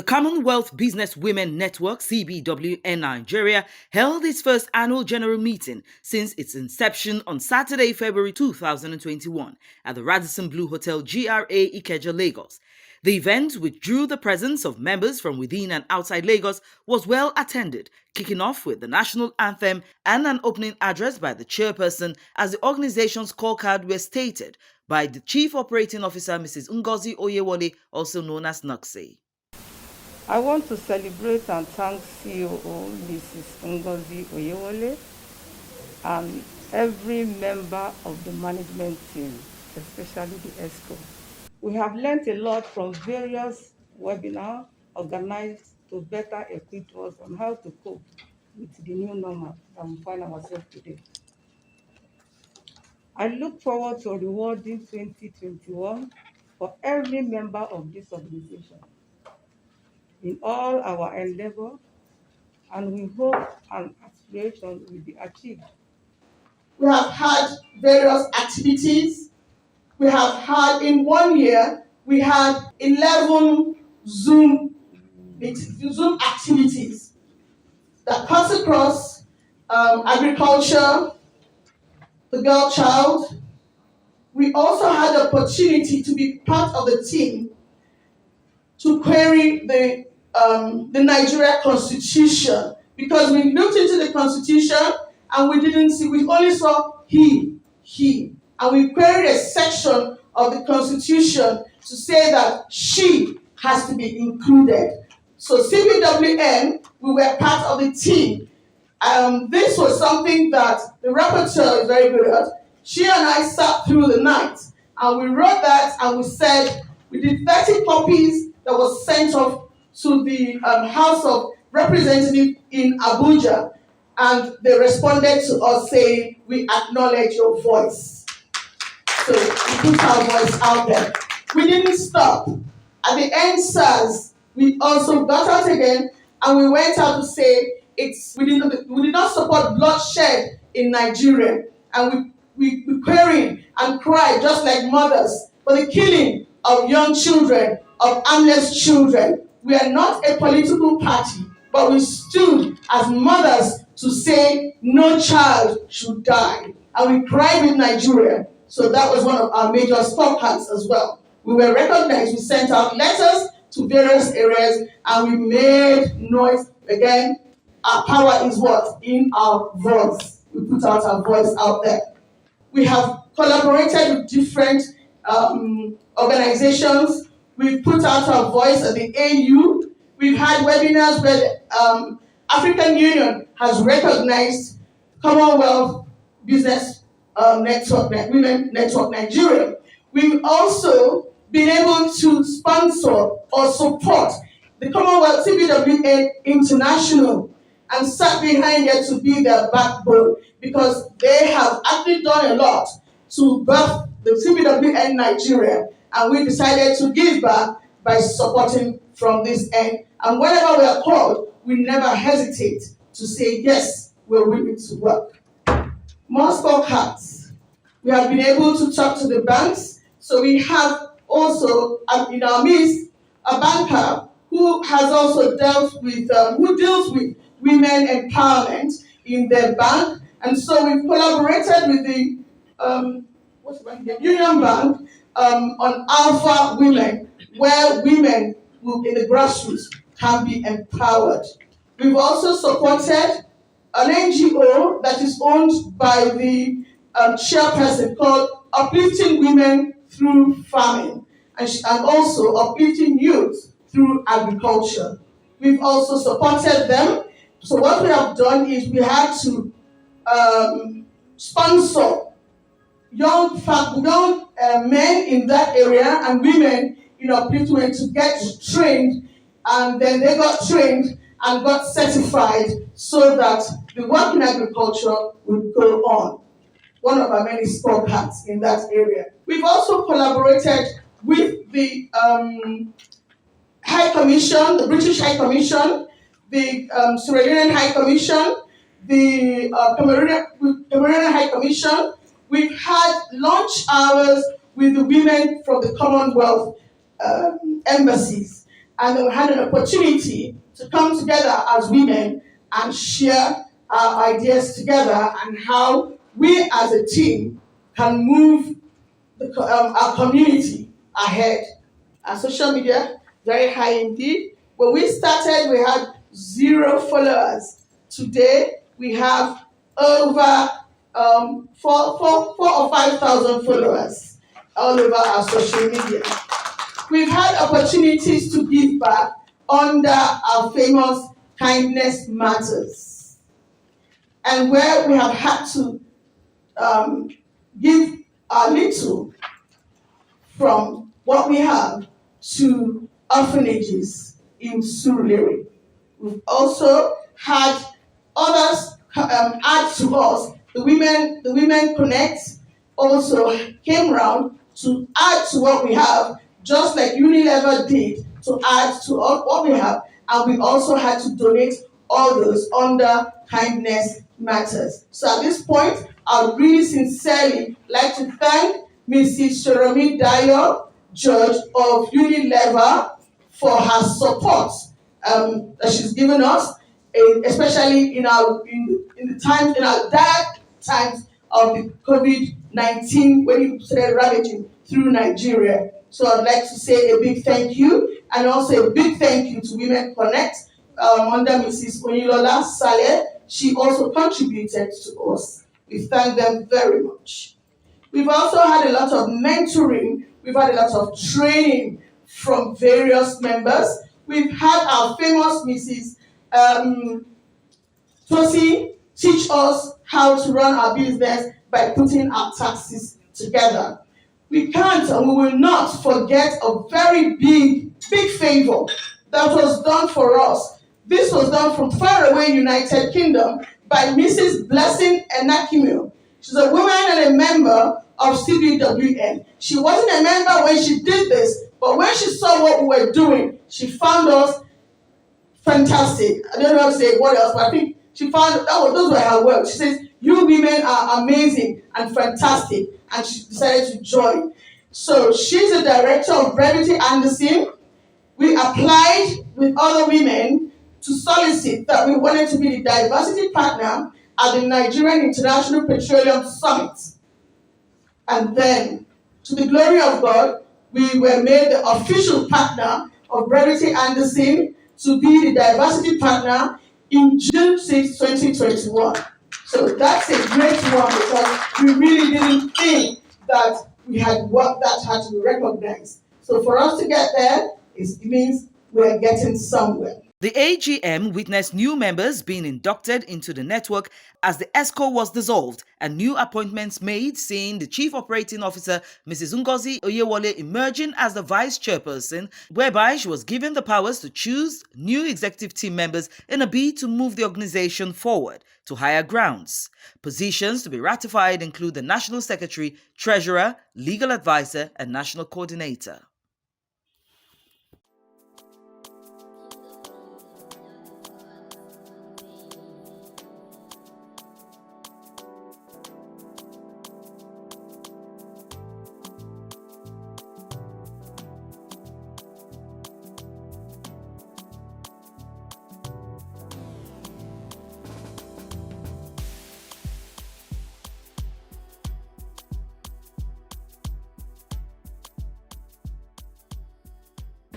Commonwealth Business Women Network, CBWN Nigeria, held its first annual general meeting since its inception on Saturday, February 2021 at the Radisson Blu Hotel, GRA, Ikeja, Lagos. The event, which drew the presence of members from within and outside Lagos, was well attended, kicking off with the national anthem and an opening address by the chairperson as the organization's scorecard were stated by the Chief Operating Officer, Mrs. Ngozi Oyewole, also known as Nuxie. I want to celebrate and thank COO Mrs. Ngozi Oyewole and every member of the management team, especially the ESCO. We have learned a lot from various webinars organized to better equip us on how to cope with the new normal that we find ourselves today. I look forward to rewarding 2021 for every member of this organization in all our endeavor, and we hope and aspiration will be achieved. We have had various activities. We have had, in 1 year, we had 11 Zoom activities that cuts across agriculture, the girl child. We also had the opportunity to be part of the team to query the Nigeria Constitution, because we looked into the Constitution and we only saw he, and we queried a section of the Constitution to say that she has to be included. So CBWN, we were part of the team. This was something that the rapporteur is very good at. She and I sat through the night and we wrote that, and we said, we did 30 copies that was sent off to the House of Representatives in Abuja, and they responded to us saying, we acknowledge your voice. So we put our voice out there. We didn't stop. At the end, SARS, we also got out again, and we went out to say, we did not support bloodshed in Nigeria, and we queried and cried just like mothers for the killing of young children, of armless children. We are not a political party, but we stood as mothers to say no child should die. And we cried with Nigeria. So that was one of our major scorecards as well. We were recognized. We sent out letters to various areas, and we made noise. Again, our power is what? In our voice. We put out our voice out there. We have collaborated with different organizations. We've put out our voice at the AU. We've had webinars where the African Union has recognized Commonwealth Business Network, Women Network Nigeria. We've also been able to sponsor or support the Commonwealth CBWN International and sat behind there to be their backbone, because they have actually done a lot to birth the CBWN Nigeria, and we decided to give back by supporting from this end. And whenever we are called, we never hesitate to say, yes, we're willing to work. More scorecards. We have been able to talk to the banks. So we have also in our midst a banker who has also dealt with, who deals with women empowerment in their bank. And so we've collaborated with the Union Bank on Alpha Women, where women in the grassroots can be empowered. We've also supported an NGO that is owned by the chairperson called Uplifting Women Through Farming, and also Uplifting Youth Through Agriculture. We've also supported them. So what we have done is we had to sponsor young men in that area and women in upliftment to get trained, and then they got trained and got certified so that the work in agriculture would go on. One of our many scorecards in that area. We've also collaborated with the High Commission, the British High Commission, the Sierra Leonean High Commission, the Cameroonian High Commission. We've had lunch hours with the women from the Commonwealth embassies. and then we had an opportunity to come together as women and share our ideas together and how we as a team can move our community ahead. Our social media, very high indeed. When we started, we had 0 followers. Today, we have over 4,000 or 5,000 followers all over our social media. We've had opportunities to give back under our famous Kindness Matters, and where we have had to give a little from what we have to orphanages in Surulere. We've also had others add to us. The Women Connect also came round to add to what we have, just like Unilever did to add to what we have, and we also had to donate all those under Kindness Matters. So at this point, I would really sincerely like to thank Mrs. Shoromi Dayo, Judge of Unilever, for her support that she's given us, especially in our dire times of the COVID-19 when it started ravaging through Nigeria. So I'd like to say a big thank you, and also a big thank you to Women Connect under Mrs. Onilola Saleh. She also contributed to us. We thank them very much. We've also had a lot of mentoring. We've had a lot of training from various members. We've had our famous Mrs. Tosi teach us how to run our business by putting our taxes together. We can't and we will not forget a very big favor that was done for us. This was done from faraway United Kingdom by Mrs. Blessing Enakimil. She's a woman and a member of CBWN. She wasn't a member when she did this, but when she saw what we were doing, she found us fantastic. I don't know how to say what else, but I think she found those were her words. She says, "You women are amazing and fantastic," and she decided to join. So she's the director of Brevity Anderson. We applied with other women to solicit that we wanted to be the diversity partner at the Nigerian International Petroleum Summit. And then, to the glory of God, we were made the official partner of Brevity Anderson to be the diversity partner in June 6, 2021. So that's a great one, because we really didn't think that we had work that had to be recognized. So for us to get there, it means we're getting somewhere. The AGM witnessed new members being inducted into the network as the ESCO was dissolved and new appointments made, seeing the Chief Operating Officer, Mrs. Ngozi Oyewole, emerging as the Vice Chairperson, whereby she was given the powers to choose new executive team members in a bid to move the organization forward to higher grounds. Positions to be ratified include the National Secretary, Treasurer, Legal Advisor, and National Coordinator.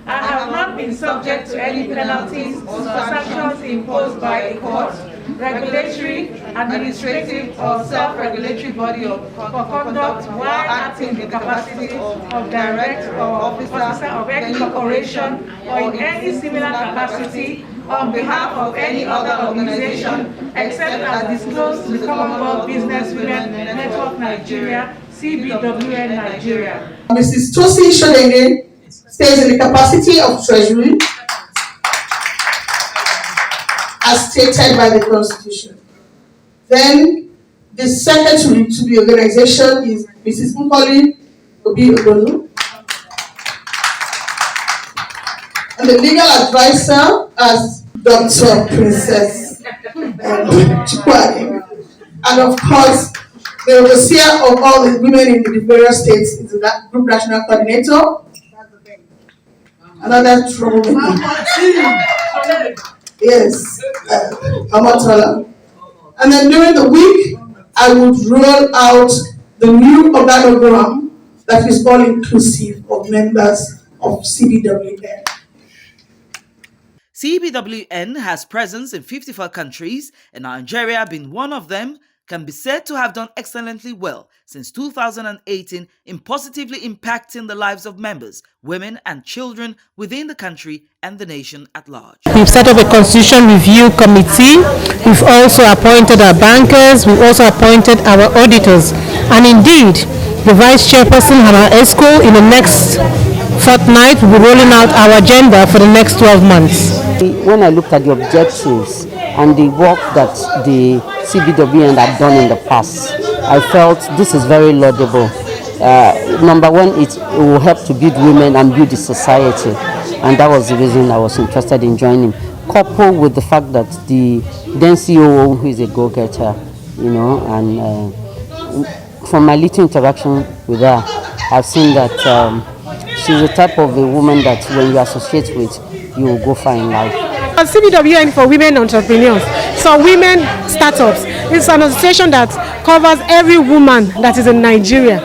I have not been subject to any penalties or sanctions imposed by a court, regulatory, administrative, or self-regulatory body for conduct while acting in the capacity of director or officer of any corporation or in any similar capacity on behalf of any other organization except as disclosed to the Commonwealth Business Women Network Nigeria, CBWN Nigeria. Mrs. Tosi Shodenge stays in the capacity of Treasury as stated by the Constitution. Then the Secretary to the organization is Mrs. Nkoli Obi Ogonu. And the legal advisor as Dr. Princess Chikwadi. And of course, the overseer of all the women in the various states is the Group National Coordinator. Another troublemaker. Yes, Amatola. And then during the week, I would roll out the new organogram that is all inclusive of members of CBWN. CBWN has presence in 54 countries, and Nigeria, being one of them, can be said to have done excellently well since 2018 in positively impacting the lives of members, women and children within the country and the nation at large. We've set up a constitution review committee. We've also appointed our bankers. We've also appointed our auditors. And indeed, the vice chairperson and our ESCO in the next fortnight will be rolling out our agenda for the next 12 months. When I looked at the objectives and the work that the CBWN had done in the past, I felt this is very laudable. Number one, it will help to build women and build the society, and that was the reason I was interested in joining. Coupled with the fact that the then COO, who is a go-getter, and from my little interaction with her, I've seen that she's the type of a woman that when you associate with, you will go far in life. CBWN for women entrepreneurs, so women startups. It's an association that covers every woman that is in Nigeria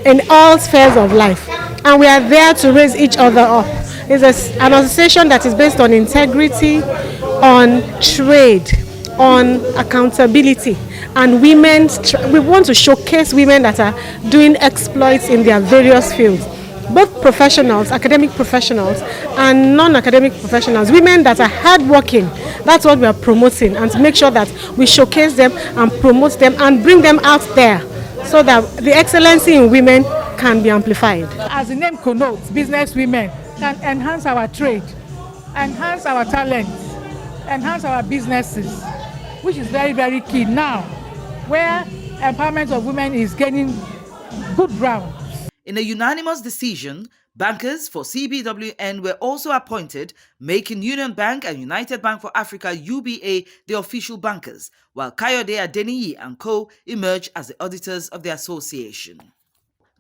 in all spheres of life, and we are there to raise each other up. It's an association that is based on integrity, on trade, on accountability, and we want to showcase women that are doing exploits in their various fields. Both professionals, academic professionals and non-academic professionals, women that are hardworking. That's what we are promoting, and to make sure that we showcase them and promote them and bring them out there so that the excellency in women can be amplified. As the name connotes, business women can enhance our trade, enhance our talent, enhance our businesses, which is very, very key now, where empowerment of women is gaining good ground. In a unanimous decision, bankers for CBWN were also appointed, making Union Bank and United Bank for Africa UBA the official bankers, while Kayode Adeniyi and Co. emerged as the auditors of the association.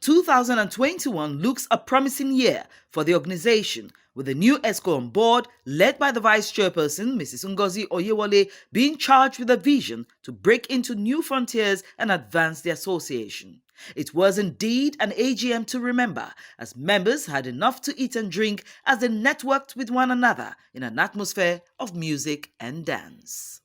2021 looks a promising year for the organization, with the new ESCO on board, led by the Vice Chairperson, Mrs. Ngozi Oyewole, being charged with a vision to break into new frontiers and advance the association. It was indeed an AGM to remember, as members had enough to eat and drink as they networked with one another in an atmosphere of music and dance.